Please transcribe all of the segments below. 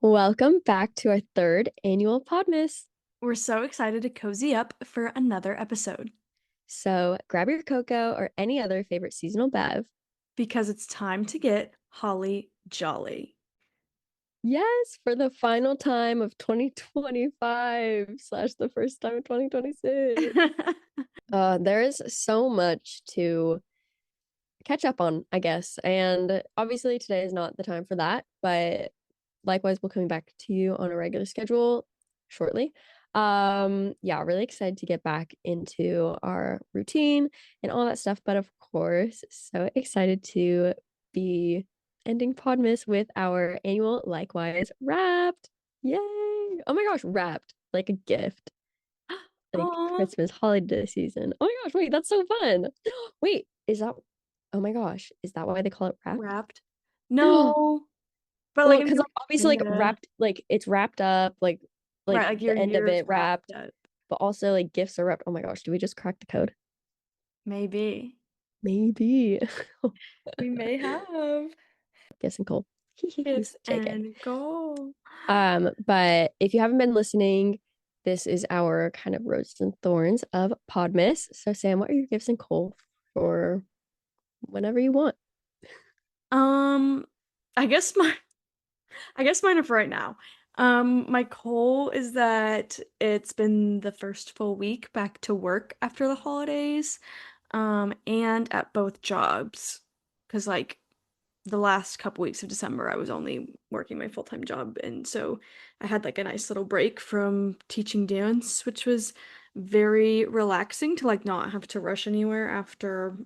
Welcome back to our third annual Podmas. We're so excited to cozy up for another episode So grab your cocoa or any other favorite seasonal bev. because it's time to get holly jolly. Yes, for the final time of 2025 slash the first time of 2026. There is so much to catch up on, I guess. And obviously today is not the time for that, but likewise, we'll coming back to you on a regular schedule shortly. Yeah, really excited to get back into our routine and all that stuff. But of course, so excited to be ending Podmas with our annual likewise wrapped. Yay! Oh my gosh, wrapped like a gift, like Oh, Christmas holiday season. Oh my gosh, wait, that's so fun. Wait, is that, oh my gosh, is that why they call it wrapped? wrapped? No, but Well, like I mean, because like obviously like kinda. wrapped, like it's wrapped up, like Right, like your the end of year's it wrapped wrapped, up. but also like gifts are wrapped. Oh my gosh, do we just crack the code? Maybe. Maybe. We may have Guess and Cole. gifts JK. and gold. But if you haven't been listening, this is our kind of roses and thorns of Podmas. So Sam, what are your gifts and Cole for whenever you want? Um, I guess my I guess mine are for right now. My goal is that it's been the first full week back to work after the holidays, and at both jobs. Because, like, the last couple weeks of December, I was only working my full-time job, and so I had like a nice little break from teaching dance, which was very relaxing to like not have to rush anywhere after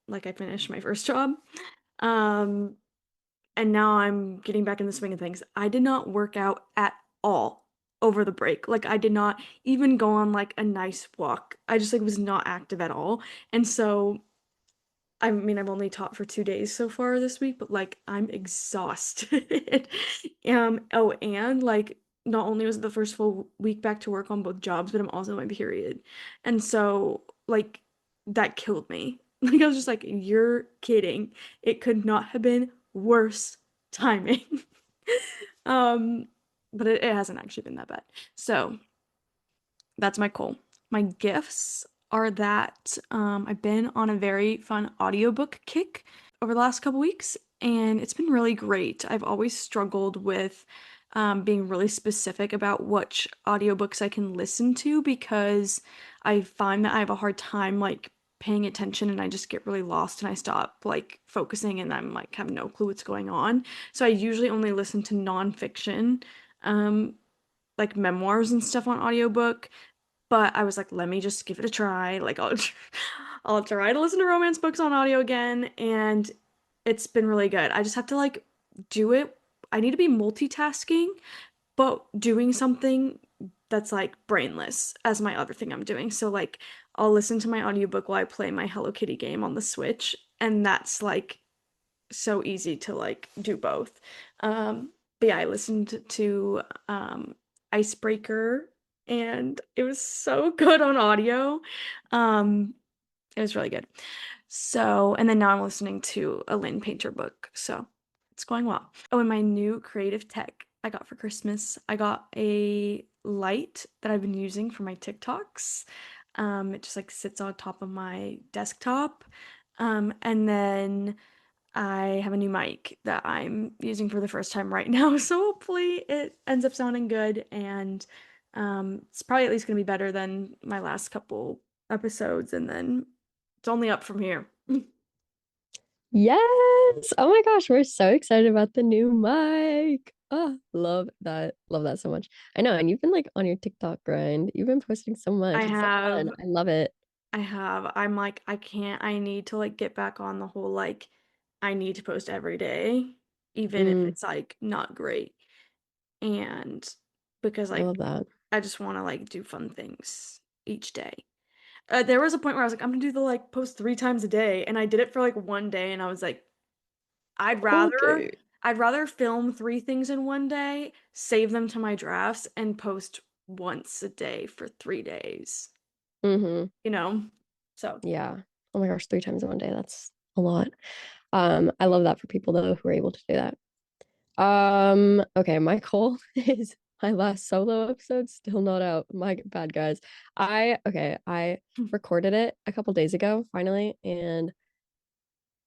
like I finished my first job. Um, and now I'm getting back in the swing of things. I did not work out at all over the break. Like I did not even go on like a nice walk. I just like was not active at all. And so I mean I've only taught for 2 days so far this week, but like I'm exhausted. Oh, and like not only was it the first full week back to work on both jobs, but I'm also on my period. And so like that killed me. Like I was just like, you're kidding. It could not have been worse timing. Um, but it hasn't actually been that bad. So that's my goal. My gifts are that I've been on a very fun audiobook kick over the last couple weeks, and it's been really great. I've always struggled with being really specific about which audiobooks I can listen to because I find that I have a hard time like paying attention and I just get really lost and I stop like focusing and I'm like have no clue what's going on. So I usually only listen to nonfiction, um, like memoirs and stuff on audiobook, but I was like, let me just give it a try. Like I'll try to listen to romance books on audio again, and it's been really good. I just have to like do it. I need to be multitasking, but doing something that's like brainless as my other thing I'm doing. So like I'll listen to my audiobook while I play my Hello Kitty game on the Switch, and that's like so easy to like do both. But yeah, I listened to Icebreaker and it was so good on audio. Um, it was really good. So, and then now I'm listening to a Lynn Painter book. So it's going well. Oh, and my new creative tech I got for Christmas, I got a light that I've been using for my TikToks. It just like sits on top of my desktop. And then I have a new mic that I'm using for the first time right now, so hopefully it ends up sounding good and it's probably at least gonna be better than my last couple episodes, and then it's only up from here. Yes. Oh my gosh, we're so excited about the new mic. Oh, love that. Love that so much. I know, and you've been like on your TikTok grind. You've been posting so I much. It's so fun. have, I love it. I have. I'm like, I can't, I need to like get back on the whole like, I need to post every day, even if Mm, it's like not great. And because I like, love that. I just want to like do fun things each day. There was a point where I was like, I'm gonna do the like post 3 times a day, and I did it for like one day, and I was like, I'd rather Okay. I'd rather film 3 things in one day, save them to my drafts, and post once a day for 3 days. Mm-hmm. You know? So Yeah. Oh my gosh, 3 times in one day. That's a lot. I love that for people though who are able to do that. Okay, my goal is my last solo episode still not out. My bad, guys. I recorded it a couple days ago finally, and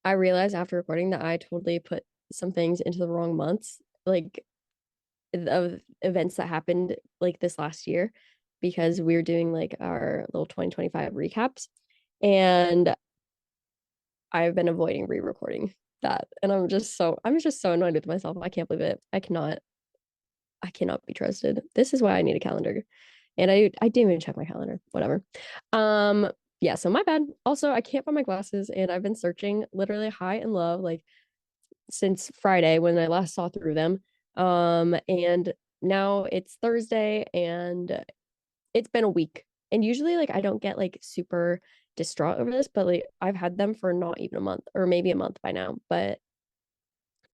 I realized after recording that I totally put some things into the wrong months, like of events that happened like this last year, because we were doing like our little 2025 recaps, and I've been avoiding re-recording that, and I'm just so annoyed with myself. I can't believe it. I cannot be trusted. This is why I need a calendar. And I didn't even check my calendar. Whatever. Um, yeah, so my bad. Also, I can't find my glasses, and I've been searching literally high and low, like since Friday when I last saw through them. And now it's Thursday, and it's been a week. And usually like I don't get like super distraught over this, but like I've had them for not even a month or maybe a month by now. But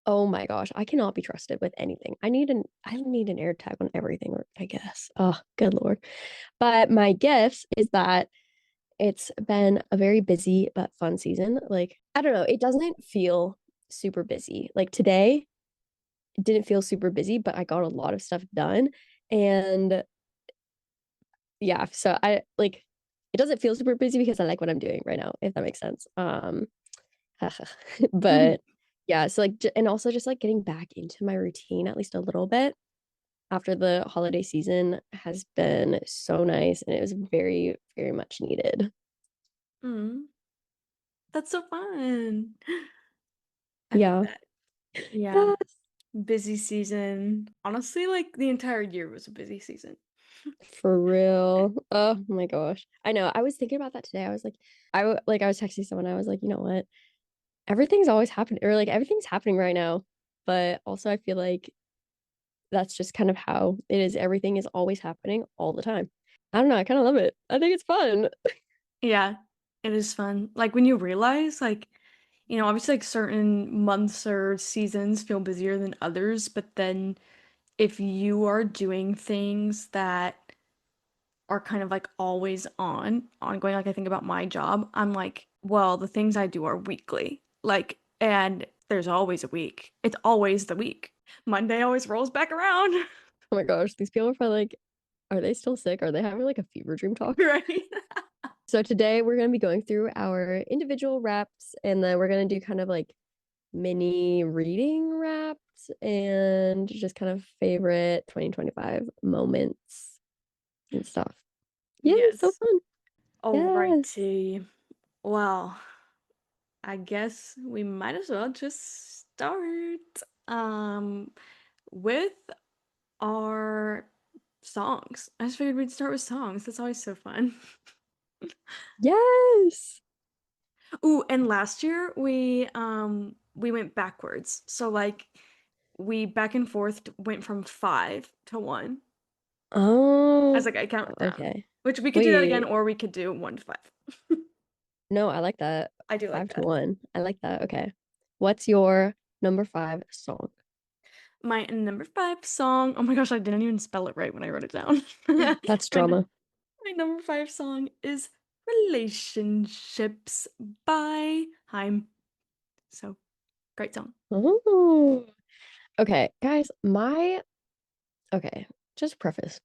oh my gosh, I cannot be trusted with anything. I need an air tag on everything, I guess. Oh, good Lord. But my gifts is that it's been a very busy but fun season. Like, I don't know, it doesn't feel super busy. Like today it didn't feel super busy, but I got a lot of stuff done. And yeah, so I like it doesn't feel super busy because I like what I'm doing right now, if that makes sense. But yeah, so like and also just like getting back into my routine at least a little bit after the holiday season has been so nice, and it was very, very much needed. Mm, that's so fun. I love Yeah. that. Yeah. Yes, Busy season. Honestly, like the entire year was a busy season. for real. Oh my gosh. I know. I was thinking about that today. I was like, I was texting someone. I was like, you know what? Everything's always happening, or like everything's happening right now. But also, I feel like that's just kind of how it is. Everything is always happening all the time. I don't know. I kind of love it. I think it's fun. Yeah, it is fun. Like when you realize, like, obviously, like certain months or seasons feel busier than others, but then if you are doing things that are kind of like always ongoing, like I think about my job, I'm like, well, the things I do are weekly. Like, and there's always a week. It's always the week. Monday always rolls back around. Oh my gosh, these people are probably like, are they still sick? Are they having like a fever dream talk? Right? So today we're going to be going through our individual raps, and then we're going to do kind of like mini reading raps and just kind of favorite 2025 moments and stuff. Yay, so Yes. fun. Yes. Alrighty. Well, I guess we might as well just start um with our songs. I just figured we'd start with songs. That's always so fun. Yes. Ooh, and last year we went backwards. So like we back and forth went from 5 to 1 as Oh, like a countdown. okay. Which we could do that again, Wait, or we could do 1 to 5. no, I like that. I do like Five to that. one. I like that. Okay. What's your number five song? My number 5 song. Oh my gosh, I didn't even spell it right when I wrote it down. That's My, drama. my number 5 song is Relationships by Haim. So, great song. Oh, okay, guys. Okay, just preface.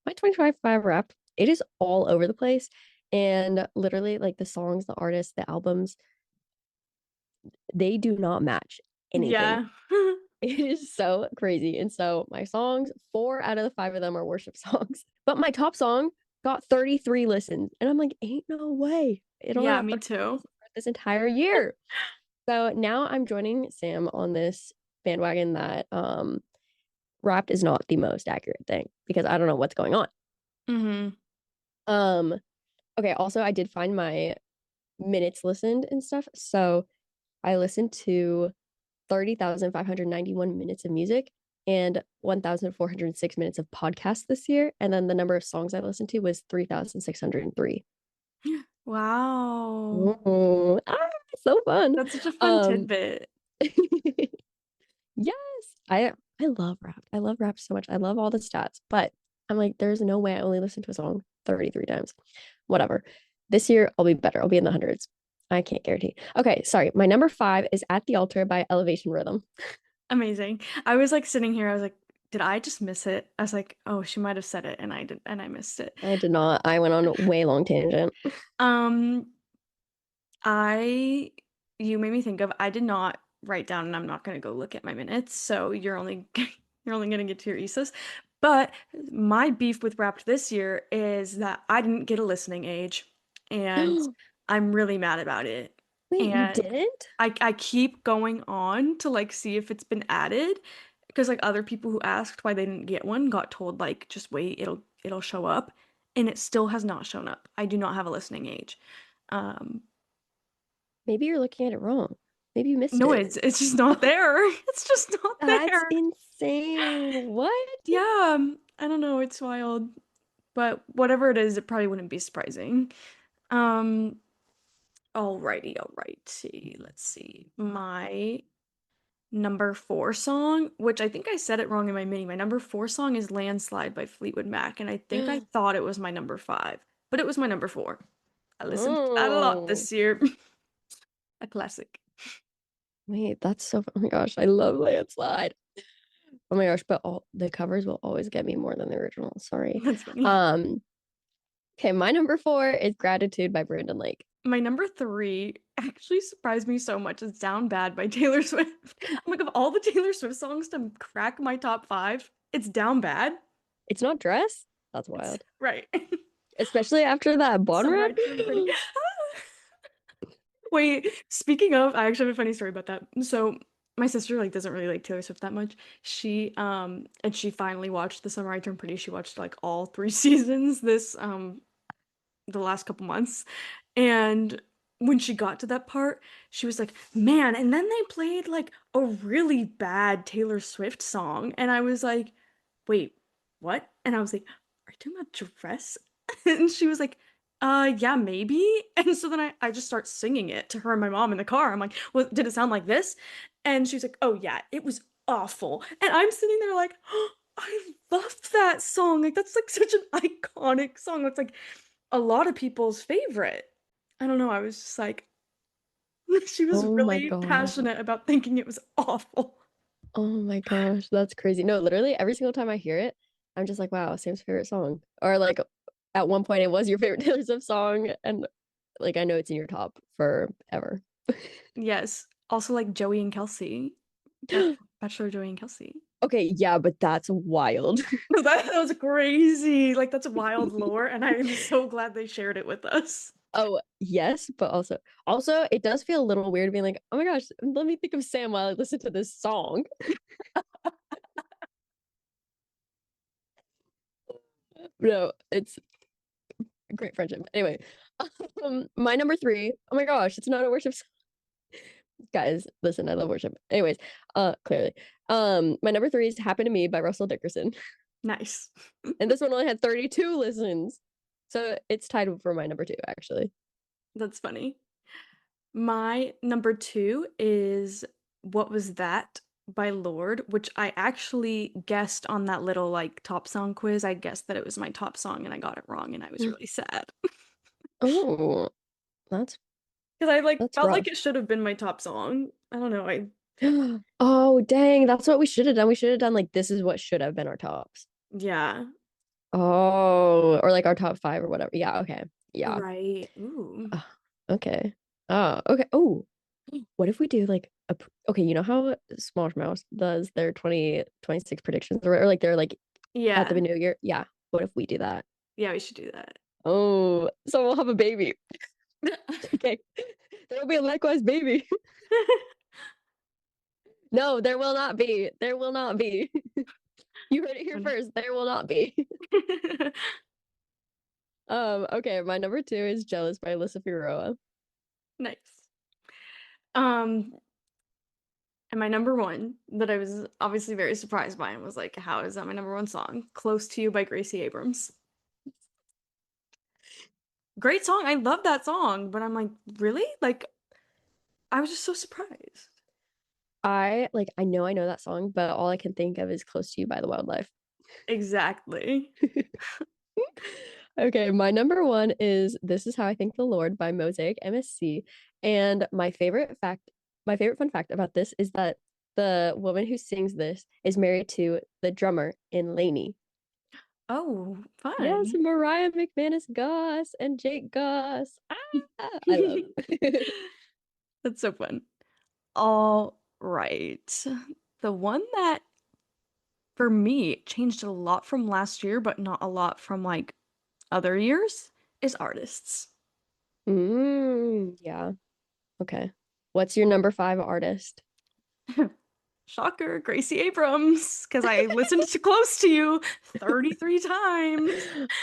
My 2025 rap, it is all over the place. And literally, like the songs, the artists, the albums, they do not match anything. Yeah. It is so crazy. And so my songs, four out of the five of them are worship songs. But my top song got 33 listens. And I'm like, ain't no way. It only Yeah, got me 33 too. listens for this entire year. So now I'm joining Sam on this bandwagon that Wrapped is not the most accurate thing because I don't know what's going on. Mm-hmm. Um, okay, also I did find my minutes listened and stuff. So I listened to 30,591 minutes of music and 1,406 minutes of podcasts this year. And then the number of songs I listened to was 3,603. Wow. Oh, so fun. That's such a fun Um, tidbit. yes, I love rap. I love rap so much. I love all the stats, but I'm like, there's no way I only listened to a song 33 times. Whatever. This year I'll be better. I'll be in the hundreds. I can't guarantee. Okay, sorry. My number five is At the Altar by Elevation Rhythm. Amazing. I was like sitting here, I was like, did I just miss it? I was like, oh, she might have said it and I did and I missed it. I did not. I went on a way long tangent. Um, I you made me think of I did not write down and I'm not gonna go look at my minutes, so you're only you're only gonna get to your Isas. But my beef with Wrapped this year is that I didn't get a listening age and I'm really mad about it. Wait, you And didn't? I keep going on to like see if it's been added because like other people who asked why they didn't get one got told like just wait, it'll show up and it still has not shown up. I do not have a listening age. Um Maybe you're looking at it wrong. Maybe you missed no, it. it's just not there. It's just not That's there. insane. What? Yeah, I don't know, it's wild. But whatever it is, it probably wouldn't be surprising. Um alrighty. Let's see. My number four song, which I think I said it wrong in my mini. My number four song is Landslide by Fleetwood Mac, and I think I thought it was my number five, but it was my number four. I listened to that a lot Oh, this year. A classic. wait, that's so, oh my gosh, I love Landslide. Oh my gosh, but all the covers will always get me more than the original. Sorry. That's funny. Um, okay, my number four is Gratitude by Brandon Lake. My number three actually surprised me so much. It's Down Bad by Taylor Swift. I'm like, of all the Taylor Swift songs to crack my top five, it's Down Bad. It's not Dress? That's It's wild. right. Especially after that Bon Summer rap. I Turned Pretty. Wait, speaking of, I actually have a funny story about that. So my sister like doesn't really like Taylor Swift that much. She and she finally watched The Summer I Turned Pretty. She watched like all three seasons this the last couple months. And when she got to that part, she was like, "Man," and then they played like a really bad Taylor Swift song. And I was like, "Wait, what?" And I was like, "Are you talking about Dress?" And she was like, yeah, maybe." And so then I just start singing it to her and my mom in the car. I'm like, "Well, did it sound like this?" And she's like, "Oh yeah, it was awful." And I'm sitting there like, oh, I love that song. Like that's like such an iconic song. That's like a lot of people's favorite. I don't know. I was just like, she was Oh my really gosh. passionate about thinking it was awful. Oh my gosh, that's crazy. No, literally every single time I hear it, I'm just like, wow, Sam's favorite song. Or like at one point it was your favorite Taylor Swift song, and like I know it's in your top forever. Yes. Also like Joey and Kelsey. Bachelor Joey and Kelsey. Okay, yeah, but that's wild. No, that was crazy. Like that's wild lore, and I am so glad they shared it with us. Oh, yes, but also it does feel a little weird being like, oh my gosh, let me think of Sam while I listen to this song. No, it's a great friendship. Anyway, my number three. Oh my gosh, it's not a worship song. Guys, listen, I love worship. Anyways, clearly. My number three is Happen to Me by Russell Dickerson. Nice. And this one only had 32 listens. So it's tied for my number two, actually. That's funny. My number two is What Was That by Lord, which I actually guessed on that little like top song quiz. I guessed that it was my top song and I got it wrong and I was really sad. Oh, that's Because I like that's felt like rough. it should have been my top song. I don't know. I Oh, dang, that's what we should have done. We should have done like this is what should have been our tops. yeah. Oh, or like our top five or whatever. Yeah, okay. Yeah. Right. Ooh. Uh, okay. Oh, okay. Oh, what if we do like okay, you know how Smash Mouse does their 2026 predictions or like they're like at the Yeah. new year? Yeah. What if we do that? Yeah, we should do that. Oh, so we'll have a baby. Okay. There will be a likewise baby. No, there will not be. There will not be. You heard it here Funny. first. There will not be. Okay, my number two is Jealous by Alyssa Figueroa. Nice. Um, and my number one that I was obviously very surprised by and was like, how is that my number one song? Close to You by Gracie Abrams. Great song. I love that song, but I'm like, really? Like, I was just so surprised. I know that song, but all I can think of is Close to You by the Wildlife. Exactly. Okay, my number one is This Is How I Thank the Lord by Mosaic MSC. And my favorite fun fact about this is that the woman who sings this is married to the drummer in Laney. Oh, Yes, fun. Mariah McManus Goss and Jake Goss. I love. That's so fun. All right. The one that for me changed a lot from last year, but not a lot from like other years, is artists. Yeah. Okay. What's your number five artist? Shocker, Gracie Abrams, because I listened to Close to You 33 times.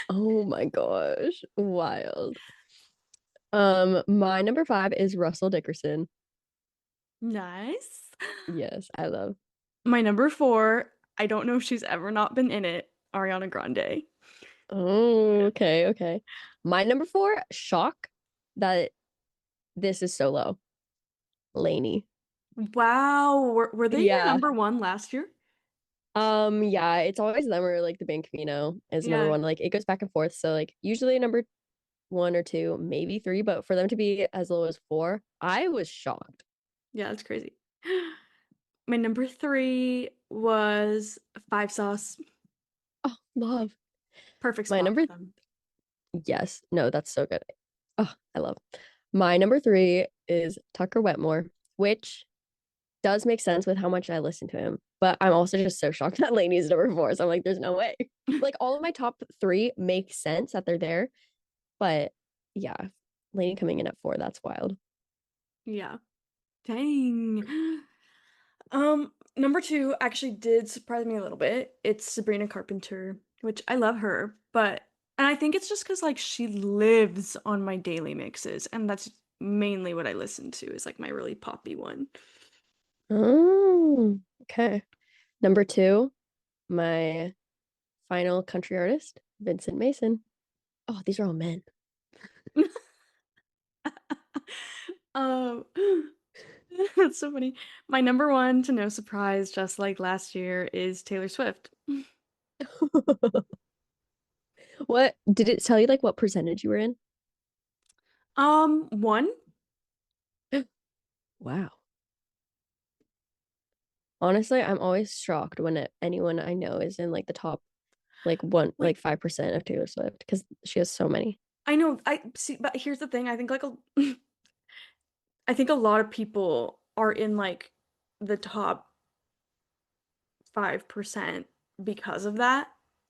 Oh my gosh. Wild. My number five is Russell Dickerson. Nice. Yes, I love. My number four, I don't know if she's ever not been in it, Ariana Grande. Oh, okay, okay. My number four, shock that this is so low. Lainey. Wow, were they your Yeah. number one last year? Yeah, it's always them or like the Band Camino is number Yeah, one. Like it goes back and forth. So like usually number one or two, maybe three, but for them to be as low as four, I was shocked. yeah, that's crazy. My number three was Five Sauce. Oh, love. Perfect My spot number, for them. yes, no, that's so good. Oh, I love. My number three is Tucker Wetmore, which does make sense with how much I listen to him. But I'm also just so shocked that Lainey's number four. So I'm like, there's no way. Like all of my top three make sense that they're there. But yeah, Lainey coming in at four, that's wild. Yeah. Dang. Number two actually did surprise me a little bit. It's Sabrina Carpenter, which I love her, but and I think it's just because like she lives on my daily mixes, and that's mainly what I listen to is like my really poppy one. Oh, okay. Number two, my final country artist, Vincent Mason. Oh, these are all men. Um, that's so funny. My number one, to no surprise, just like last year, is Taylor Swift. What did it tell you like what percentage you were in? One. Wow. Honestly, I'm always shocked when anyone I know is in like the top like one Wait, like 5% of Taylor Swift because she has so many. I know. I see, but here's the thing. I think like a, I think a lot of people are in like the top 5% because of that.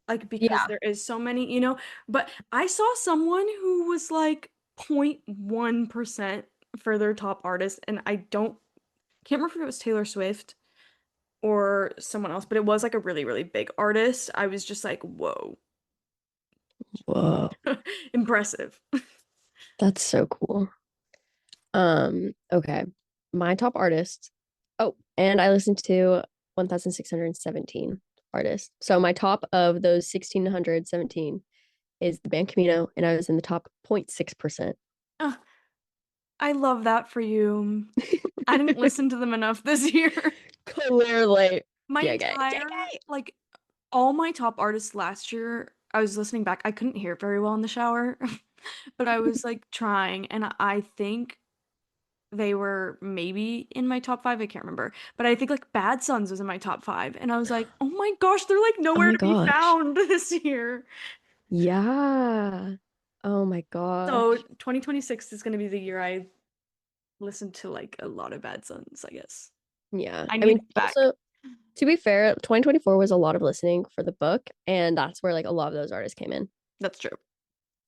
Like because Yeah. there is so many, you know. But I saw someone who was like 0.1% for their top artist, and I don't can't remember if it was Taylor Swift or someone else, but it was like a really, really big artist. I was just like, whoa, Whoa. impressive. That's so cool. Okay. My top artists. Oh, and I listened to 1,617 artists. So my top of those 1,617 is the band Camino, and I was in the top 0.6%. Uh, I love that for you. I didn't listen to them enough this year. Clearly. My JK. entire, JK. like, all my top artists last year, I was listening back. I couldn't hear very well in the shower, but I was like trying, and I think they were maybe in my top five. I can't remember, but I think like Bad Sons was in my top five, and I was like, oh my gosh, they're like Oh nowhere my to be gosh. found this year. Yeah. Oh my So gosh. 2026 is going to be the year I listen to like a lot of Bad Sons, I guess. Yeah. I I need mean, it back. also, to be fair, 2024 was a lot of listening for the book, and that's where like a lot of those artists came in. That's true.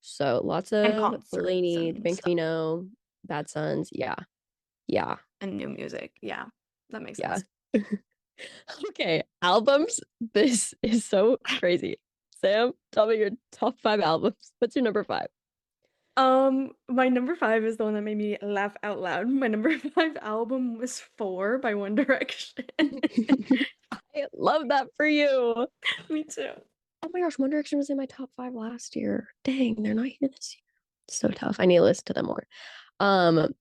So lots And of concerts Blaney, and Ben stuff Camino, Bad Sons. Yeah. Yeah. and new music. Yeah, that makes Yeah. sense. Okay. Albums. This is so crazy. Sam, tell me your top five albums. What's your number five? My number five is the one that made me laugh out loud. My number five album was Four by One Direction. I love that for you. Me too. Oh my gosh, One Direction was in my top five last year. Dang, they're not here this year. So tough. I need to listen to them more. Um,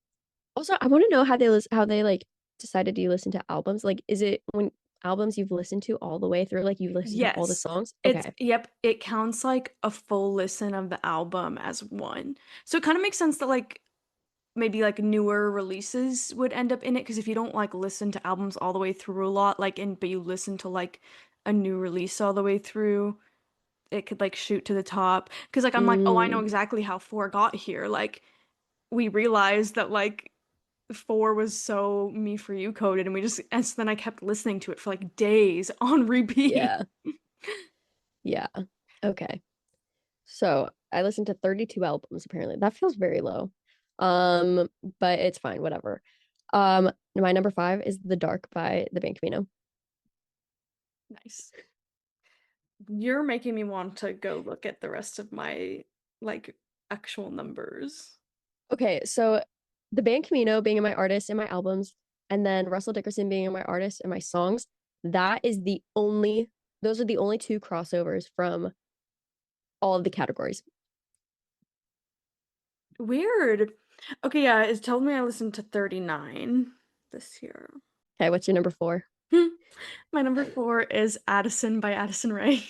Also, I want to know how they like decided you listen to albums. Like, is it when albums you've listened to all the way through, like you've listened to all the Yes. songs? It's Okay. yep, it counts like a full listen of the album as one. So it kind of makes sense that like maybe like newer releases would end up in it because if you don't like listen to albums all the way through a lot, like but you listen to like a new release all the way through, it could like shoot to the top. Because like I'm like, oh, I know Mm, exactly how four got here. Like we realized that like four was so Me For You coded, and and so then I kept listening to it for like days on repeat. yeah. Yeah. Okay. So I listened to 32 albums apparently. That feels very low. Um, but it's fine, whatever. My number five is The Dark by the band Camino. Nice. You're making me want to go look at the rest of my like actual numbers. Okay, so the band Camino being in my artists and my albums, and then Russell Dickerson being in my artists and my songs, that is the only, those are the only two crossovers from all of the categories. Weird. Okay, yeah, it told me I listened to 39 this year. Okay, what's your number four? My number four is Addison by Addison Rae.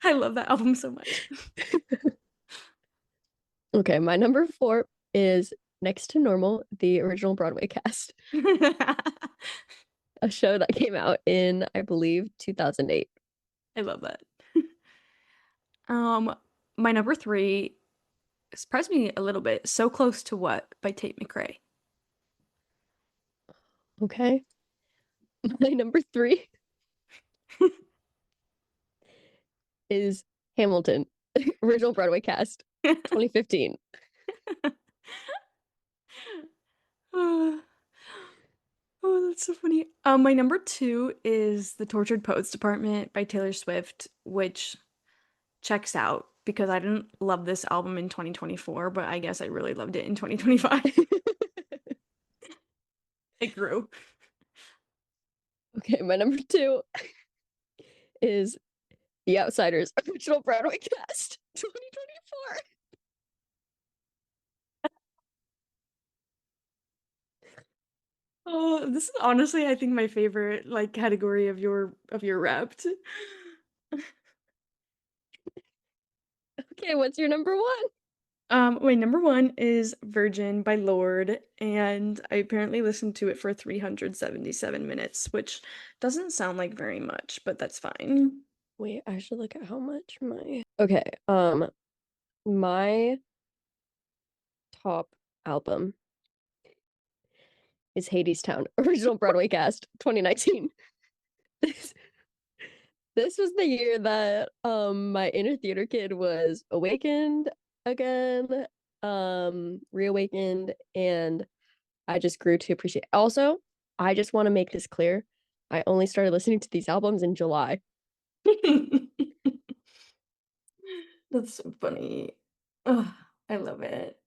I love that album so much. Okay, my number four is Next to Normal, the original Broadway cast, a show that came out in, I believe, 2008. I love that. Um, my number three surprised me a little bit. So Close to What by Tate McRae. Okay. My number three is Hamilton, original Broadway cast, 2015. Oh, oh, that's so funny. My number two is The Tortured Poets Department by Taylor Swift, which checks out because I didn't love this album in 2024, but I guess I really loved it in 2025. It grew. Okay, my number two is The Outsiders, original Broadway cast, 2024. Oh, this is honestly, I think, my favorite like category of your Wrapped. Okay, what's your number one? Wait, number one is Virgin by Lorde, and I apparently listened to it for 377 minutes, which doesn't sound like very much, but that's fine. Wait, I should look at how much my okay. My top album is Hadestown, original Broadway cast, 2019. This, this was the year that my inner theater kid was awakened again, reawakened, and I just grew to appreciate. Also, I just want to make this clear. I only started listening to these albums in July. That's so funny. Ugh, I love it.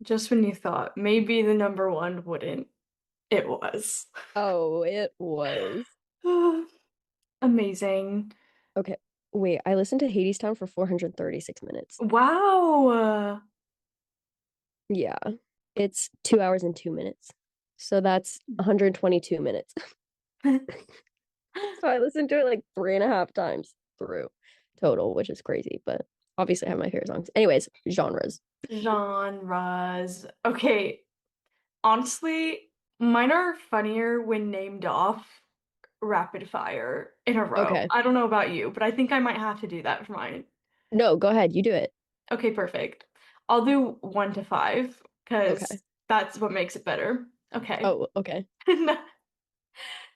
Just when you thought maybe the number one wouldn't, it was. Oh, it was. Amazing. Okay. Wait, I listened to Hadestown for 436 minutes. Wow. Yeah. It's 2 hours and 2 minutes. So that's 122 minutes. So I listened to it like 3.5 times through total, which is crazy, but obviously I have my favorite songs. Anyways, genres. Genres. Okay, honestly, mine are funnier when named off rapid fire in a row. Okay. I don't know about you, but I think I might have to do that for mine. No, go ahead. You do it. Okay, perfect. I'll do one to five because Okay. that's what makes it better. Okay. Oh, okay.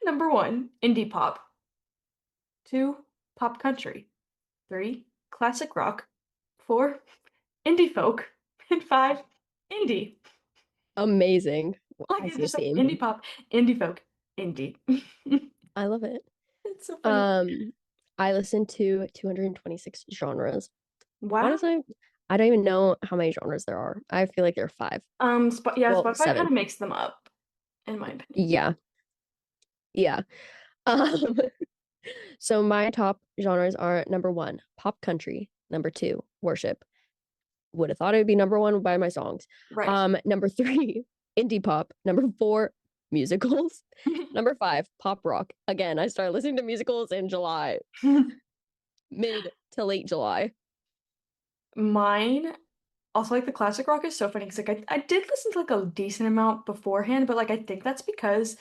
Number one, indie pop. Two, pop country. Three, classic rock. Four, indie folk. And five, indie. Amazing. Like I it's see a just like theme. indie pop, indie folk, indie. I love it. It's so funny. Um, I listen to 226 genres. Wow. Honestly, I don't even know how many genres there are. I feel like there are five. Yeah, Well, Spotify kind seven. of makes them up, in my opinion. Yeah. Yeah. Um, so my top genres are number one, pop country. Number two, worship. Would have thought it would be number one by my songs. Right. Number three, indie pop. Number four, musicals. Number five, pop rock. Again, I started listening to musicals in July, mid to late July. Mine also like the classic rock is so funny because like I did listen to like a decent amount beforehand, but like I think that's because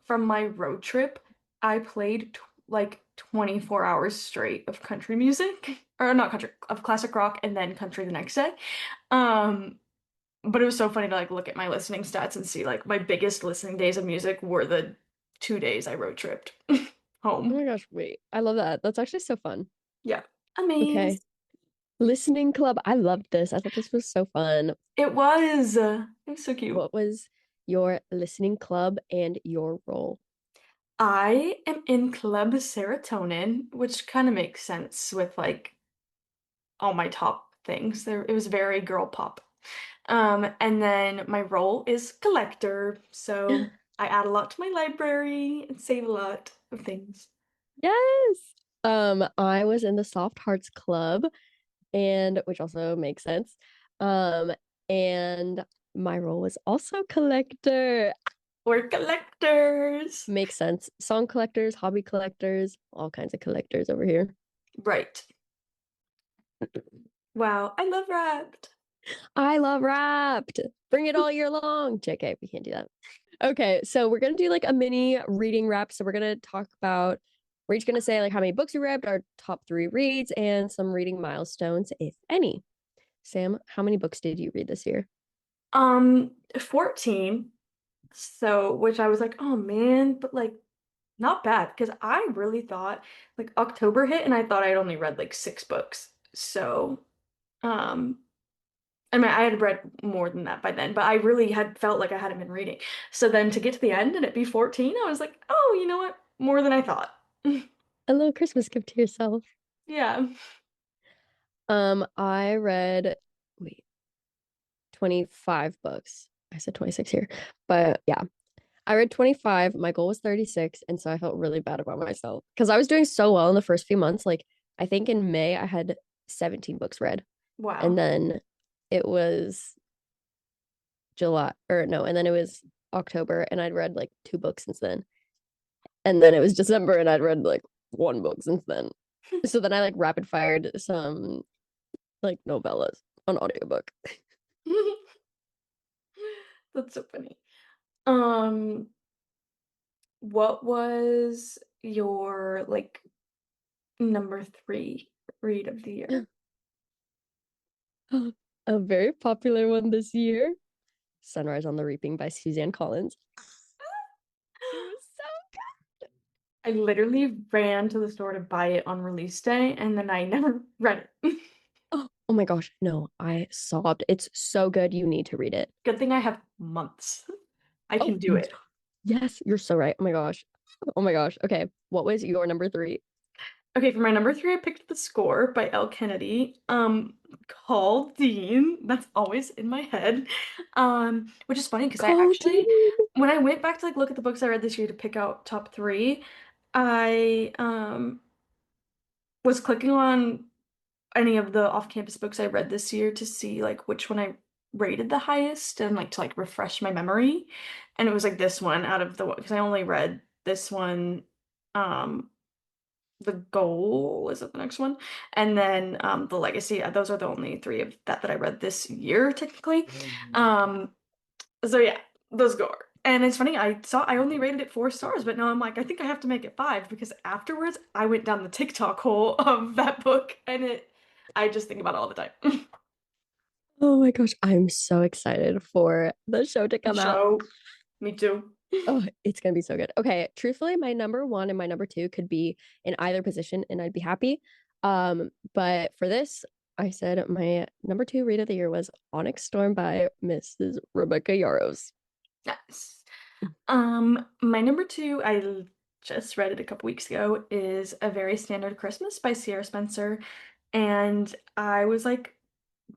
from my road trip, I played t like 24 hours straight of country music, or not country, of classic rock and then country the next day. Um, but it was so funny to like look at my listening stats and see like my biggest listening days of music were the 2 days I road tripped Oh home. my gosh, wait. I love that. That's actually so fun. Yeah. Okay. Amazing. Listening club. I loved this. I thought this was so fun. It was so cute. What was your listening club and your role? I am in Club Serotonin, which kind of makes sense with like all my top things. There, it was very girl pop. And then my role is collector, so I add a lot to my library and save a lot of things. Yes. I was in the Soft Hearts Club, and which also makes sense. Um, and my role was also collector. We're collectors. Makes sense. Song collectors, hobby collectors, all kinds of collectors over here. Right. Wow, I love Wrapped. I love Wrapped. Bring it all year long. JK, we can't do that. Okay, so we're gonna do like a mini reading wrap. So we're each gonna say like how many books we read, our top three reads, and some reading milestones, if any. Sam, how many books did you read this year? 14. So, which I was like, oh man, but like not bad because I really thought like October hit and I thought I'd only read like 6 books. So, um, I mean, I had read more than that by then, but I really had felt like I hadn't been reading. So then to get to the end and it be 14, I was like, oh, you know what? More than I thought. A little Christmas gift to yourself. Yeah. I read wait, 25 books. I said 26 here. But yeah, I read 25. My goal was 36, and so I felt really bad about myself because I was doing so well in the first few months. Like I think in May I had 17 books read, and Wow. then it was July or no, and then it was October and I'd read like two books since then. And then it was December and I'd read like one book since then. So then I like rapid fired some like novellas on audiobook. That's so funny. Um, what was your like number 3 read of the year? A very popular one this year, Sunrise on the Reaping by Suzanne Collins. It was I literally ran to the store to buy it on release day and then I never read it. oh my gosh, no, I sobbed. It's so good. You need to read it. Good thing I have months. I Oh, can do it. yes, you're so right. Oh my gosh. Oh my gosh. Okay, what was your number three? Okay, for my number 3, I picked The Score by Elle Kennedy. Called Dean. That's always in my head. Which is funny because I actually, Cody. when I went back to like look at the books I read this year to pick out top 3, I was clicking on any of the off-campus books I read this year to see like which one I rated the highest and like to like refresh my memory. And it was like this one out of the because I only read this one. The Goal is it the next one, and then The Legacy. Those are the only 3 of that I read this year technically. Um, so yeah, those go. And it's funny, I only rated it 4 stars, but now I'm like, I think I have to make it 5 because afterwards I went down the TikTok hole of that book and I just think about it all the time. Oh my gosh, I'm so excited for the show to The come out. show, me too. Oh, it's gonna be so good. Okay, truthfully, my number one and my number two could be in either position, and I'd be happy. But for this, I said my number two read of the year was Onyx Storm by Mrs. Rebecca Yarros. Nice. My number 2, just read it a couple weeks ago, is A Very Standard Christmas by Sierra Spencer. And I was like,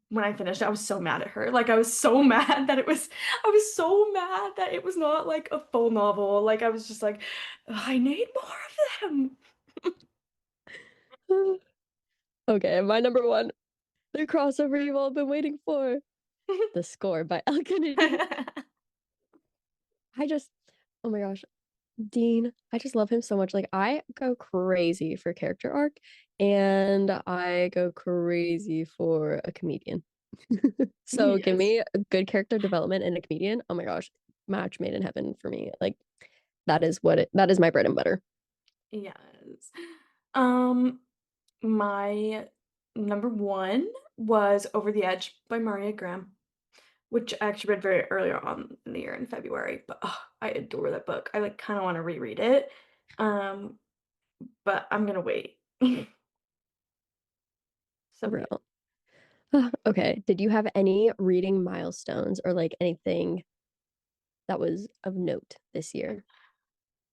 when I finished, I was so mad at her. Like, I was so mad that I was so mad that it was not like a full novel. Like, I was just like, I need more of them. Okay, my number one, the crossover you've all been waiting for, The Score by El Kennedy. I just, oh my gosh, Dean, I just love him so much. Like I go crazy for character arc and I go crazy for a comedian. So give Yes. me a good character development and a comedian. Oh my gosh, match made in heaven for me. Like that is my bread and butter. Yes. Um, my number one was Over the Edge by Maria Graham, which I actually read very earlier on in the year in February, but I adore that book. I like kind of want to reread it. Um, but I'm gonna wait. For So yeah. real. Okay. Did you have any reading milestones or like anything that was of note this year?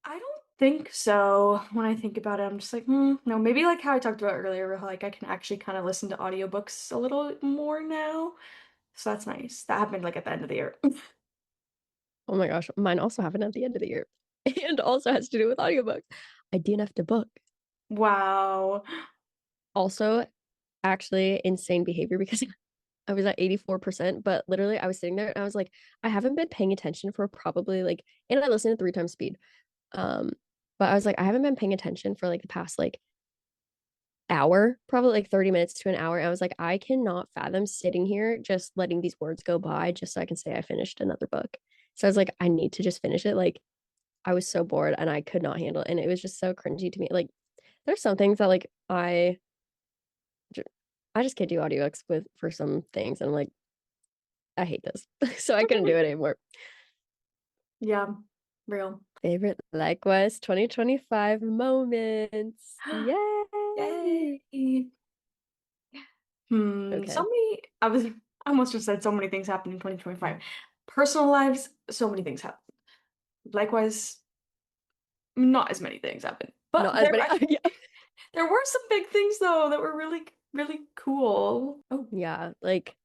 I don't think so. When I think about it, I'm just like, no, maybe like how I talked about earlier, where like I can actually kind of listen to audiobooks a little more now. So that's nice. That happened like at the end of the year. Oh my gosh, mine also happened at the end of the year and also has to do with audiobooks. I DNF'd a book. Wow. Also, actually insane behavior because I was at 84%, but literally I was sitting there and I was like, I haven't been paying attention for probably like, and I listened at 3 times speed. Um, but I was like, I haven't been paying attention for like the past like hour, probably like 30 minutes to an hour. I was like, I cannot fathom sitting here just letting these words go by just so I can say I finished another book. So I was like, I need to just finish it. Like I was so bored and I could not handle it. And it was just so cringy to me. Like there's some things that like I just can't do audiobooks with for some things. And I'm like, I hate this. So I couldn't do it anymore. Yeah, real. Favorite likewise 2025 moments. Yay. Yay. So Okay. many, I almost just said so many things happened in 2025. Personal lives, so many things happened. Likewise, not as many things happened. But Not as many. Yeah. there were some big things though that were really, really cool. Oh, Yeah. Like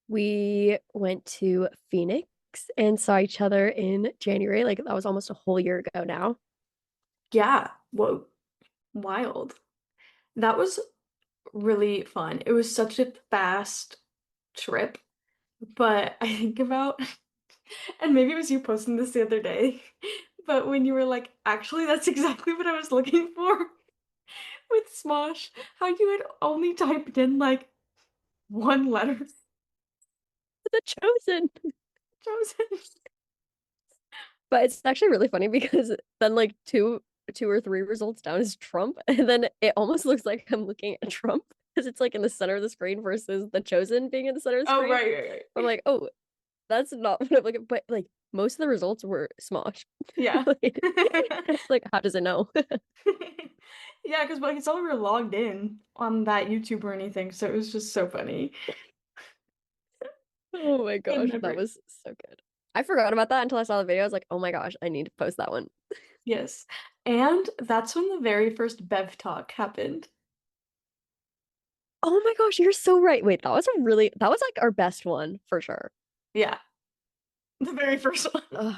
we went to Phoenix and saw each other in January. Like that was almost a whole year ago now. yeah. Whoa, wild. That was really fun. It was such a fast trip, but I think about, and maybe it was you posting this the other day, but when you were like, actually, that's exactly what I was looking for with Smosh, how you had only typed in like one letter The chosen. chosen. But it's actually really funny because then like two or three results down is Trump. And then it almost looks like I'm looking at Trump because it's like in the center of the screen versus the chosen being in the center of the Oh, screen. right. I'm like, oh, that's not what I'm looking, but like most of the results were Smosh. Yeah. Like, it's like, how does it know? Yeah, because like it's not like we were logged in on that YouTube or anything, so it was just so funny. Oh my Good gosh, that memories. was so good. I forgot about that until I saw the video. I was like, oh my gosh, I need to post that one. Yes. And that's when the very first Bev talk happened. Oh my gosh, you're so right. Wait, that was like our best one for sure. Yeah, the very first one. Ugh.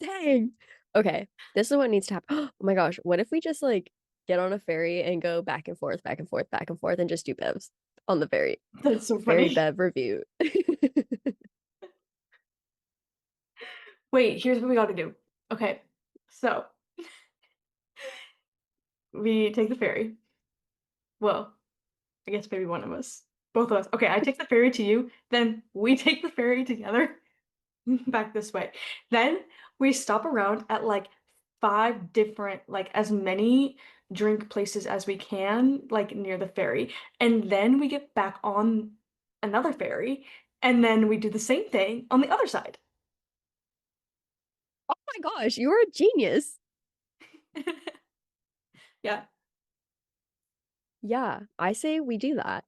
Dang. Okay, this is what needs to happen. Oh my gosh, what if we just like get on a ferry and go back and forth, back and forth, back and forth, and just do bevs on the ferry? That's so Ferry funny. bev review. Wait, here's what we gotta do. Okay, so we take the ferry. Well, I guess maybe one of us. Both of us. Okay, I take the ferry to you, then we take the ferry together back this way. Then we stop around at like five different, like as many drink places as we can, like near the ferry. And then we get back on another ferry, and then we do the same thing on the other side. Oh my gosh, you are a genius. Yeah, Yeah, I say we do that.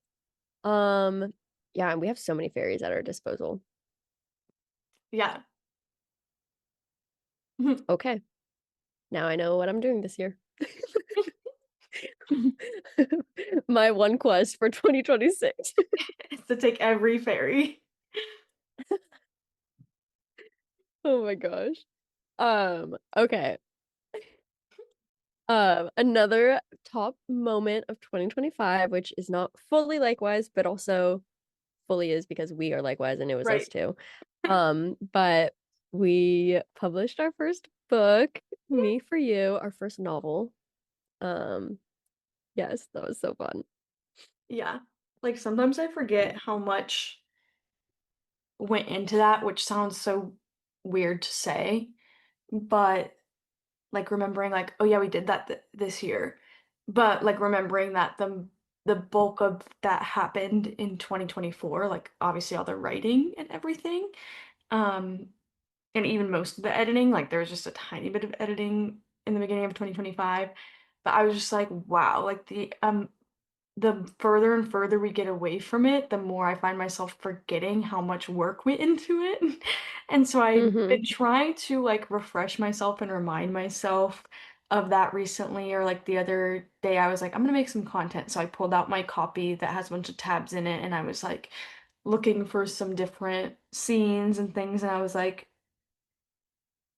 Um, yeah, and we have so many ferries at our disposal. yeah. Okay, now I know what I'm doing this year. My one quest for 2026. It's to take every ferry. Oh my gosh. Okay. Another top moment of 2025, which is not fully likewise, but also fully is because we are likewise and it was us Right. too. But we published our first book, Me for You, our first novel. Um, yes, that was so fun. Yeah. Like sometimes I forget how much went into that, which sounds so weird to say, but like remembering like, oh yeah, we did that this year. But like remembering that the bulk of that happened in 2024, like obviously all the writing and everything. Um, and even most of the editing, like there was just a tiny bit of editing in the beginning of 2025. But I was just like, wow, like the further and further we get away from it, the more I find myself forgetting how much work went into it. And so I've Mm-hmm. been trying to like refresh myself and remind myself of that recently, or like the other day I was like, I'm gonna make some content. So I pulled out my copy that has a bunch of tabs in it and I was like looking for some different scenes and things and I was like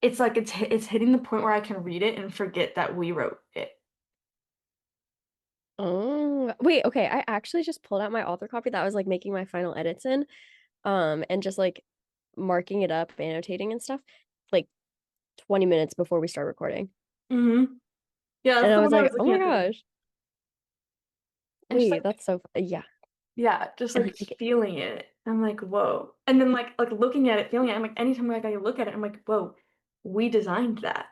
it's hitting the point where I can read it and forget that we wrote it. Oh, wait, okay. I actually just pulled out my author copy that I was like making my final edits in, and just like marking it up, annotating and stuff, like 20 minutes before we start recording. Hmm. Yeah, And that's I the was one I like, was oh looking my at today. gosh, And just wait, like that's so, yeah. yeah, just And like like, feeling it. I'm like, whoa. And then like looking at it, feeling it, I'm like anytime like I look at it, I'm like, whoa, we designed that.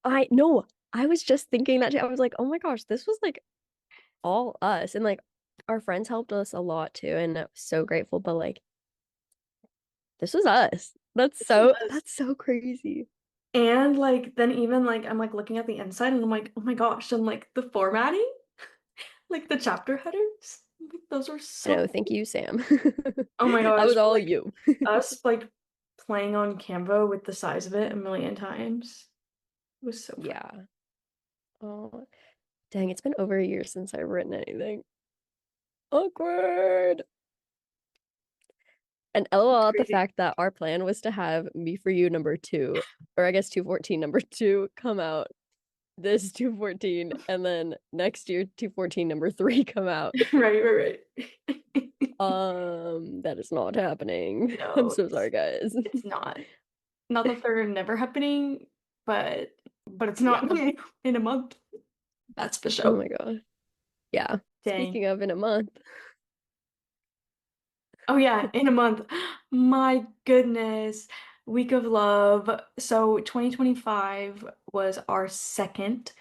I no, I was just thinking that too. I was like, oh my gosh, this was like all us. And like our friends helped us a lot too. And I was so grateful. But like, this was us. This is us. That's so crazy. And like then even like I'm like looking at the inside and I'm like, oh my gosh, and like the formatting, like the chapter headers, like, those are I so know. Thank cool. you, Sam. Oh my That gosh, was all like you. us like playing on Canva with the size of it a million times. It was so fun. Yeah. Oh, dang, it's been over a year since I've written anything. Awkward. And It's LOL at the crazy. fact that our plan was to have Me For You number two, or I guess 214 number two come out this 214, and then next year 214 number three come out. Right, right, right. That is not happening. I'm No, so sorry, guys. it's not. Not that they're never happening, but it's not Yeah. in a month. That's for Oh sure. my God. Yeah. Dang. Speaking of in a month. Oh yeah, in a month. My goodness. Week of Love. So 2025 was our second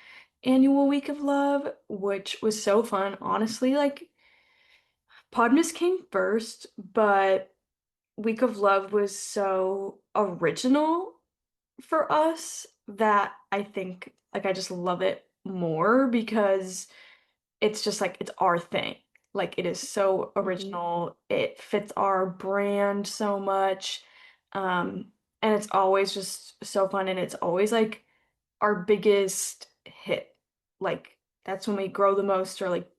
annual Week of Love, which was so fun. Honestly, like Podmas came first, but Week of Love was so original for us that I think like I just love it more because it's just like it's our thing. Like it is so Mhm. original. It fits our brand so much. And it's always just so fun and it's always like our biggest hit. Like that's when we grow the most or like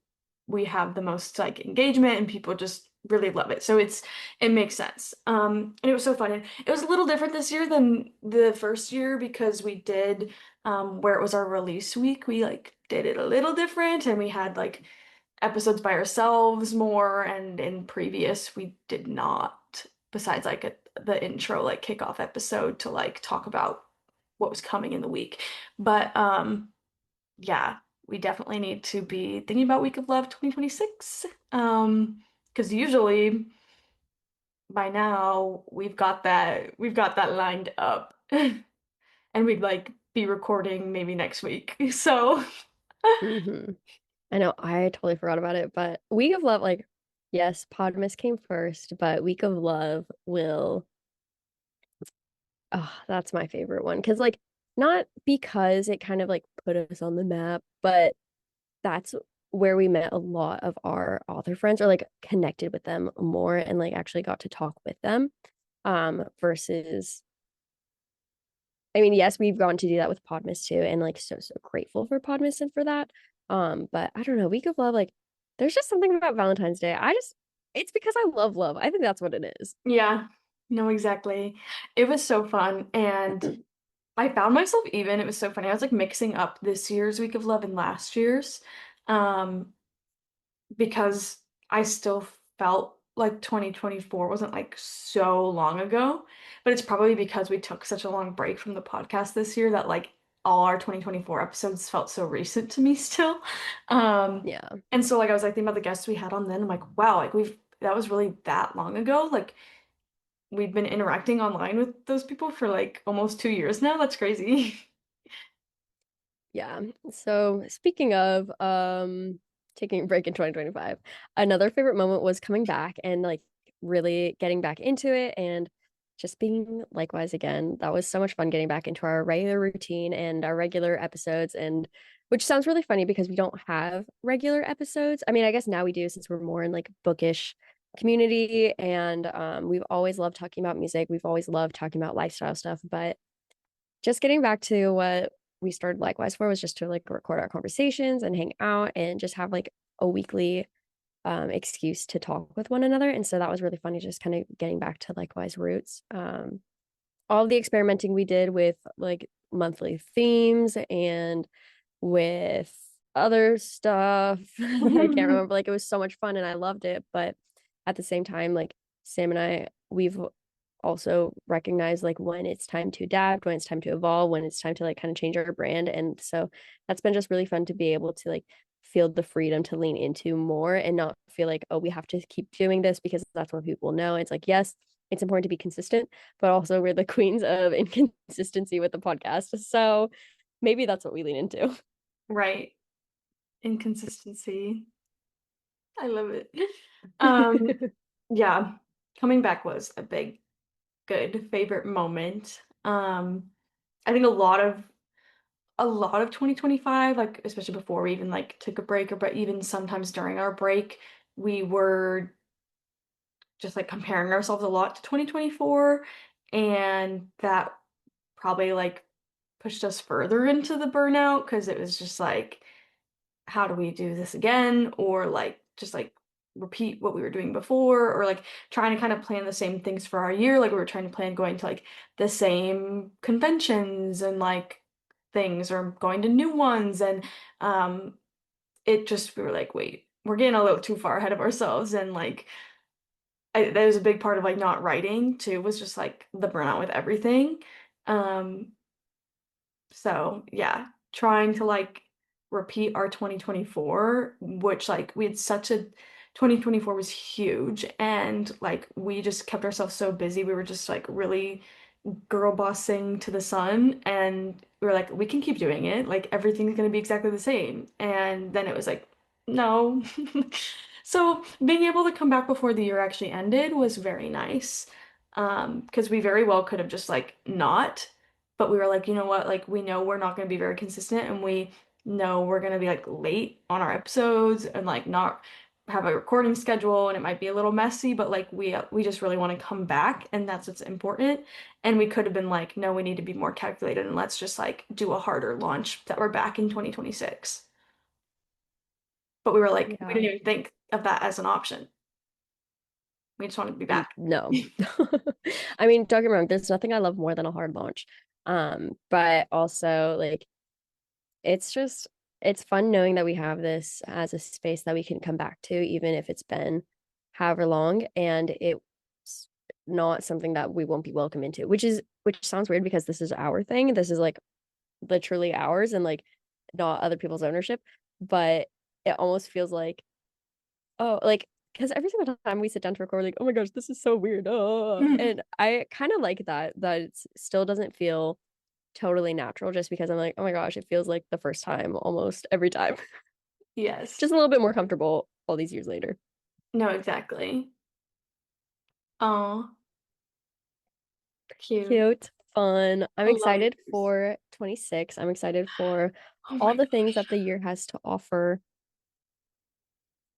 we have the most like engagement and people just really love it. So it makes sense. And it was so fun. And it was a little different this year than the first year because we did where it was our release week, we like did it a little different and we had like episodes by ourselves more and in previous we did not besides like the intro like kickoff episode to like talk about what was coming in the week. But yeah, we definitely need to be thinking about Week of Love 2026. Because usually by now we've got that lined up and we'd like be recording maybe next week. So Mhm. I know I totally forgot about it, but Week of Love, like, yes, Podmas came first, but Week of Love will, oh, that's my favorite one. Because, like, not because it kind of like put us on the map, but that's where we met a lot of our author friends or like connected with them more and like actually got to talk with them. Versus, I mean, yes, we've gone to do that with Podmas too, and like so grateful for Podmas and for that. But I don't know, Week of Love, like there's just something about Valentine's Day. It's because I love love. I think that's what it is. yeah, no, exactly. It was so fun and I found myself even, it was so funny. I was like mixing up this year's Week of Love and last year's. Um, because I still felt like 2024 wasn't like so long ago, but it's probably because we took such a long break from the podcast this year that like all our 2024 episodes felt so recent to me still. Um, Yeah. and so like I was like thinking about the guests we had on then. I'm like, wow, like that was really that long ago. Like we've been interacting online with those people for like almost 2 years now. That's crazy. Yeah. So speaking of taking a break in 2025, another favorite moment was coming back and like really getting back into it and just being likewise again. That was so much fun getting back into our regular routine and our regular episodes, and which sounds really funny because we don't have regular episodes. I mean, I guess now we do since we're more in like bookish community, and we've always loved talking about music. We've always loved talking about lifestyle stuff, but just getting back to what we started likewise for was just to like record our conversations and hang out and just have like a weekly excuse to talk with one another. And so that was really funny, just kind of getting back to likewise roots. All the experimenting we did with like monthly themes and with other stuff. I can't remember. Like it was so much fun and I loved it. But at the same time, like Sam and I, we've also recognized like when it's time to adapt, when it's time to evolve, when it's time to like kind of change our brand. And so that's been just really fun to be able to like feel the freedom to lean into more and not feel like, oh, we have to keep doing this because that's what people know. It's like, yes, it's important to be consistent, but also we're the queens of inconsistency with the podcast. So maybe that's what we lean into. Right. Inconsistency. I love it. Um, yeah, coming back was a big, good favorite moment. I think a lot of 2025, like especially before we even like took a break, or but even sometimes during our break, we were just like comparing ourselves a lot to 2024, and that probably like pushed us further into the burnout because it was just like how do we do this again, or like just like repeat what we were doing before, or like trying to kind of plan the same things for our year, like we were trying to plan going to like the same conventions and like things, or going to new ones, and um it just we were like, wait, we're getting a little too far ahead of ourselves. And like that was a big part of like not writing too, was just like the burnout with everything. um so yeah, trying to like repeat our 2024, which like we had such a 2024 was huge, and like we just kept ourselves so busy. We were just like really girl bossing to the sun, and we were like, we can keep doing it. Like everything's gonna be exactly the same. And then it was like, no. So being able to come back before the year actually ended was very nice. Because we very well could have just like not. But we were like, you know what? Like, we know we're not going to be very consistent, and we know we're going to be like late on our episodes and like not have a recording schedule, and it might be a little messy, but like we just really want to come back, and that's what's important. And we could have been like, no, we need to be more calculated, and let's just like do a harder launch that we're back in 2026. But we were like, we Yeah. didn't even think of that as an option. We just wanted to be back. No. I mean, don't get me wrong, there's nothing I love more than a hard launch. But also like it's just it's fun knowing that we have this as a space that we can come back to, even if it's been however long, and it's not something that we won't be welcome into, which sounds weird because this is our thing. This is like literally ours and like not other people's ownership, but it almost feels like, oh, like because every single time we sit down to record, we're like, oh my gosh, this is so weird. Oh, and I kind of like that it still doesn't feel totally natural just because I'm like, oh my gosh, it feels like the first time almost every time. Yes. Just a little bit more comfortable all these years later. No, exactly. Oh, cute. Cute, fun. I'm I love excited yours. for 26. I'm excited for Oh all my the things that gosh. the year has to offer.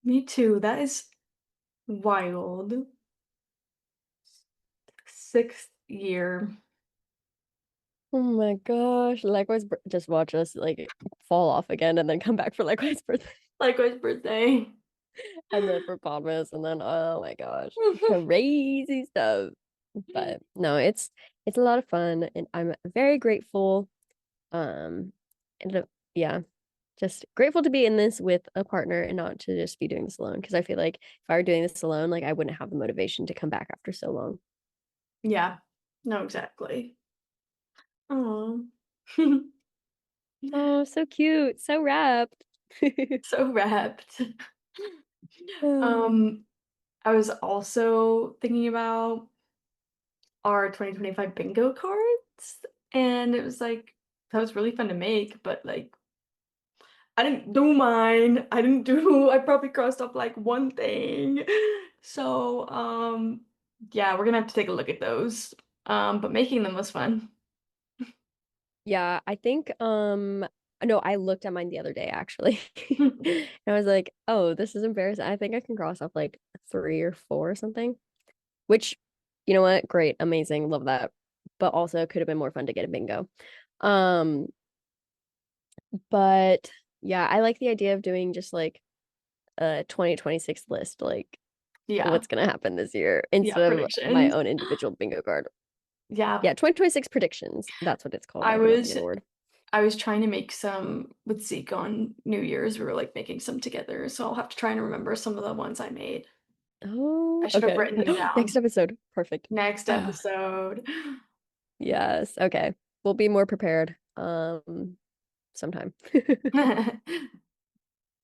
Me too. That is wild. Sixth year. Oh my gosh. Likewise, just watch us like fall off again and then come back for Likewise birthday Likewise, birthday. and then for Podmas and then oh my gosh, crazy stuff. But no, it's a lot of fun and I'm very grateful. And yeah, just grateful to be in this with a partner and not to just be doing this alone. Because I feel like if I were doing this alone, like I wouldn't have the motivation to come back after so long. Yeah. No, exactly. Oh. Oh, so cute. So wrapped. So wrapped. Um, I was also thinking about our 2025 bingo cards, and it was like that was really fun to make, but like I didn't do mine. I probably crossed off like one thing. So, yeah, we're gonna have to take a look at those. But making them was fun. Yeah, I think no, I looked at mine the other day actually. And I was like, "Oh, this is embarrassing. I think I can cross off like 3 or 4 or something." Which, you know what? Great, amazing, love that. But also could have been more fun to get a bingo. Um, but yeah, I like the idea of doing just like a 2026 list, like Yeah, what's gonna happen this year yeah, instead of my predictions. own individual bingo card. Yeah, Yeah, 2026 predictions. That's what it's called. I I think that's the was other word. I was trying to make some with Zeke on New Year's. We were like making some together, so I'll have to try and remember some of the ones I made. I Oh, should have okay. written them Next down. episode. Perfect. Next Ah, episode. yes. Okay. We'll be more prepared sometime.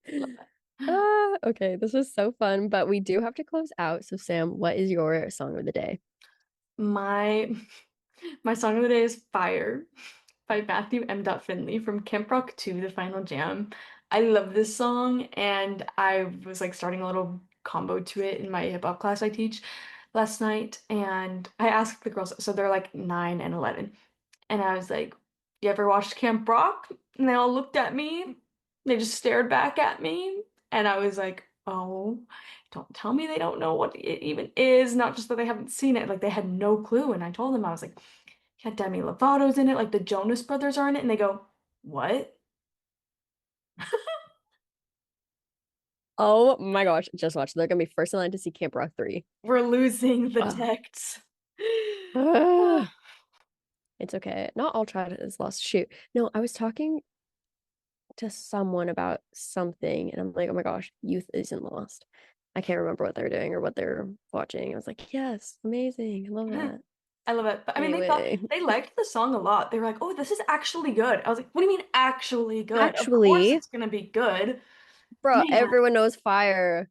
Love that. Okay. This was so fun, but we do have to close out. So Sam, what is your song of the day? My my song of the day is Fire by Matthew M. Finley from Camp Rock 2, The Final Jam. I love this song, and I was like starting a little combo to it in my hip hop class I teach last night, and I asked the girls, so they're like 9 and 11, and I was like, "You ever watched Camp Rock?" And they all looked at me. They just stared back at me, and I was like, "Oh, don't tell me they don't know what it even is. Not just that they haven't seen it, like they had no clue." And I told them I was like, "Yeah, Demi Lovato's in it, like the Jonas Brothers are in it," and they go, "What?" Oh my gosh, just watch. They're gonna be first in line to see Camp Rock 3. We're losing the Ah. text. Ah. It's okay. Not all childhood is lost. Shoot. No, I was talking to someone about something and I'm like, oh my gosh, youth isn't lost. I can't remember what they're doing or what they're watching. I was like, yes, amazing. I love that. I love it. But I mean, Anyway, they liked the song a lot. They were like, "Oh, this is actually good." I was like, "What do you mean actually good? Of course actually, it's gonna be good." bro, Man, everyone knows fire.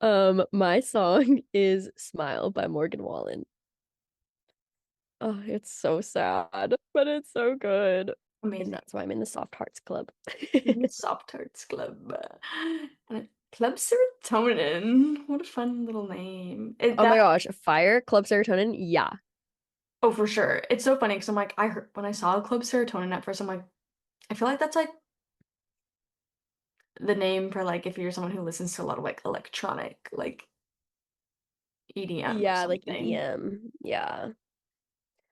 My song is Smile by Morgan Wallen. Oh, it's so sad, but it's so good. And amazing. that's why I'm in the Soft Hearts Club. In the Soft Hearts Club. And Club Serotonin. What a fun little name. It Oh my that gosh, Fire, Club Serotonin. Yeah. Oh, for sure. It's so funny because I'm like, I heard when I saw Club Serotonin at first, I'm like, I feel like that's like the name for like if you're someone who listens to a lot of like electronic, like EDM or Yeah, like something. EDM. Yeah.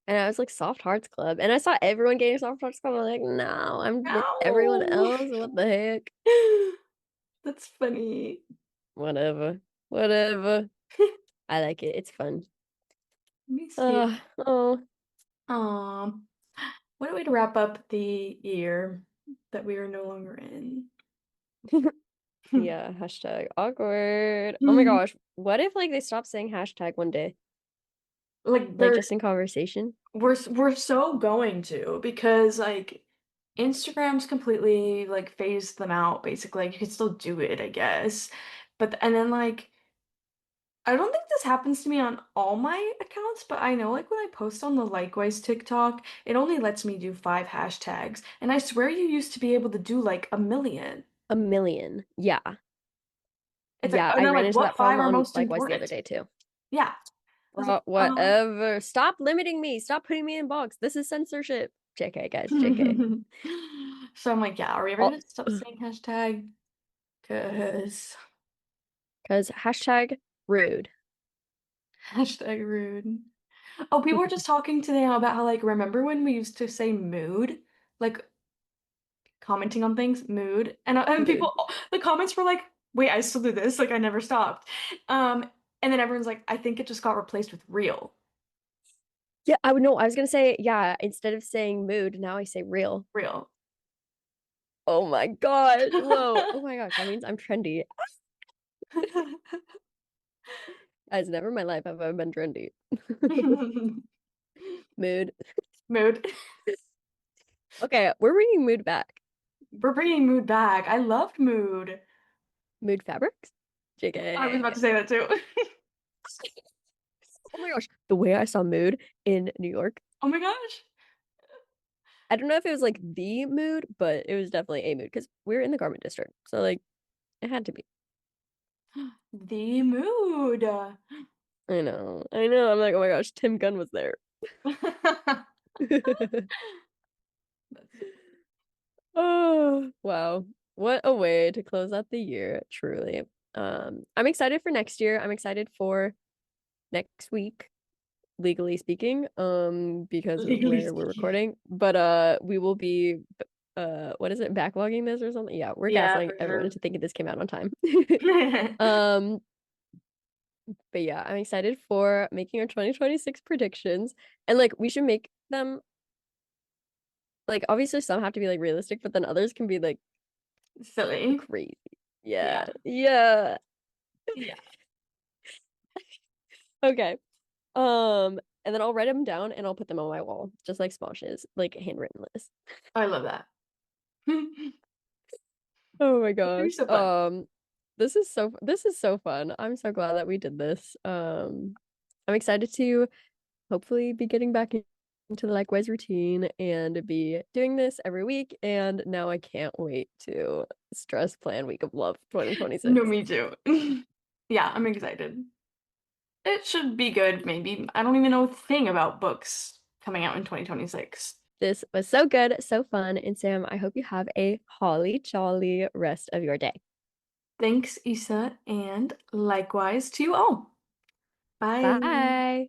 And I was like, Soft Hearts Club. And I saw everyone getting Soft Hearts Club. I'm like, no, I'm with everyone No. else. What the heck? That's funny. Whatever. Whatever. I like it. It's fun. Let me see. Oh. Um, what a way to wrap up the year that we are no longer in. Yeah, hashtag awkward. Oh my gosh. What if like they stop saying hashtag one day? Like Like they're just in conversation? we're so going to because like Instagram's completely like phased them out basically. Like you can still do it, I guess. But and then like I don't think this happens to me on all my accounts, but I know like when I post on the Likewise TikTok, it only lets me do 5 hashtags. And I swear you used to be able to do like a million. 1 million. Yeah. It's like, Yeah. and I I'm ran like, into what that five problem are on most Likewise the other important? day too. Yeah. I was like, Whatever. Stop limiting me. Stop putting me in box. This is censorship. JK, guys. JK. So I'm like, yeah, are we ever All gonna stop saying hashtag? Cause because hashtag rude. hashtag rude. Oh, people were just talking today about how like remember when we used to say mood? Like commenting on things, mood. And Mood. people the comments were like, wait, I still do this, like I never stopped. And then everyone's like, I think it just got replaced with real. Yeah, I would know. I was gonna say, yeah, instead of saying mood, now I say real. Real. Oh my gosh. Whoa. Oh my gosh. That means I'm trendy. As never in my life have I been trendy. Mood. Mood. Okay, we're bringing mood back. We're bringing mood back. I loved mood. Mood fabrics? I was about JK. to say that too. Oh my gosh, the way I saw mood in New York. Oh my gosh. I don't know if it was like the mood, but it was definitely a mood because we're in the garment district. So like it had to be. The mood. I know. I know. I'm like, oh my gosh, Tim Gunn was there. Oh, wow. What a way to close out the year, truly. I'm excited for next year. I'm excited for next week, legally speaking, because of Legally where we're speaking. recording. But we will be what is it, backlogging this or something? Yeah, we're Yeah, gaslighting for everyone sure. into thinking this came out on time. Um, but yeah, I'm excited for making our 2026 predictions. And like we should make them like obviously some have to be like realistic, but then others can be like Silly. crazy. Yeah. Yeah. Yeah. Yeah. Okay. And then I'll write them down and I'll put them on my wall, just like Smosh's, like handwritten list. I love that. It's Oh my gonna be gosh. so fun. This is so fun. I'm so glad that we did this. I'm excited to hopefully be getting back into the likewise routine and be doing this every week. And now I can't wait to stress plan week of love No, 2026. me too. Yeah, I'm excited. It should be good, maybe. I don't even know a thing about books coming out in 2026. This was so good, so fun. And Sam, I hope you have a holly jolly rest of your day. Thanks, Issa, and likewise to you all. Bye. Bye.